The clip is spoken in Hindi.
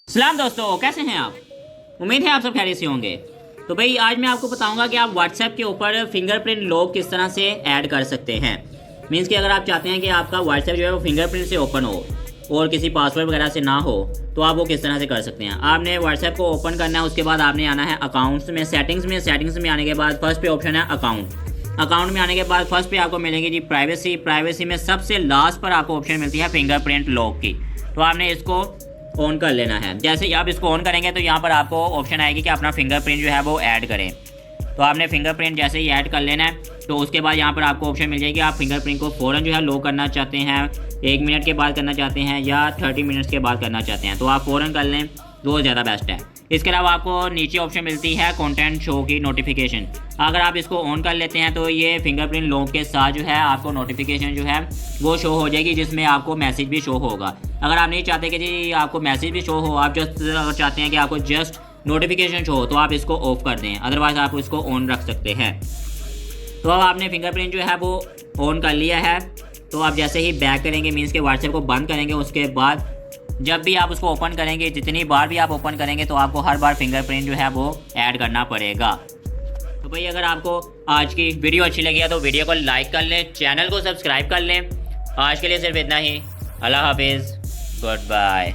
सलाम दोस्तों, कैसे हैं आप। उम्मीद है आप सब खैरियत से होंगे। तो भाई आज मैं आपको बताऊंगा कि आप व्हाट्सएप के ऊपर फिंगरप्रिंट लॉक किस तरह से ऐड कर सकते हैं। मीन्स कि अगर आप चाहते हैं कि आपका व्हाट्सएप जो है वो फिंगरप्रिंट से ओपन हो और किसी पासवर्ड वगैरह से ना हो, तो आप वो किस तरह से कर सकते हैं। आपने व्हाट्सएप को ओपन करना है, उसके बाद आपने आना है अकाउंट्स में, सेटिंग्स में आने के बाद फर्स्ट पे ऑप्शन है अकाउंट में आने के बाद फर्स्ट पे आपको मिलेंगे जी प्राइवेसी में सबसे लास्ट पर आपको ऑप्शन मिलती है फिंगरप्रिंट लॉक की। तो आपने इसको ऑन कर लेना है। जैसे ही आप इसको ऑन करेंगे तो यहाँ पर आपको ऑप्शन आएगी कि अपना फिंगरप्रिंट जो है वो ऐड करें। तो आपने फिंगरप्रिंट जैसे ही ऐड कर लेना है तो उसके बाद यहाँ पर आपको ऑप्शन मिल जाएगी आप फिंगरप्रिंट को फ़ौरन जो है लॉक करना चाहते हैं, 1 मिनट के बाद करना चाहते हैं या 30 मिनट्स के बाद करना चाहते हैं, तो आप फ़ौरन कर लें, वो ज़्यादा बेस्ट है। इसके अलावा आपको नीचे ऑप्शन मिलती है कंटेंट शो की नोटिफिकेशन। अगर आप इसको ऑन कर लेते हैं तो ये फिंगरप्रिंट लॉक के साथ जो है आपको नोटिफिकेशन जो है वो शो हो जाएगी, जिसमें आपको मैसेज भी शो होगा। अगर आप नहीं चाहते कि जी आपको मैसेज भी शो हो, आप जस्ट अगर चाहते हैं कि आपको जस्ट नोटिफिकेशन शो हो, तो आप इसको ऑफ कर दें, अदरवाइज़ आप इसको ऑन रख सकते हैं। तो अब आपने फिंगरप्रिंट जो है वो ऑन कर लिया है। तो आप जैसे ही बैक करेंगे, मीन्स के व्हाट्सएप को बंद करेंगे, उसके बाद जब भी आप उसको ओपन करेंगे, जितनी बार भी आप ओपन करेंगे, तो आपको हर बार फिंगरप्रिंट जो है वो ऐड करना पड़ेगा। तो भाई अगर आपको आज की वीडियो अच्छी लगी है तो वीडियो को लाइक कर लें, चैनल को सब्सक्राइब कर लें। आज के लिए सिर्फ इतना ही। अल्लाह हाफिज़, गुड बाय।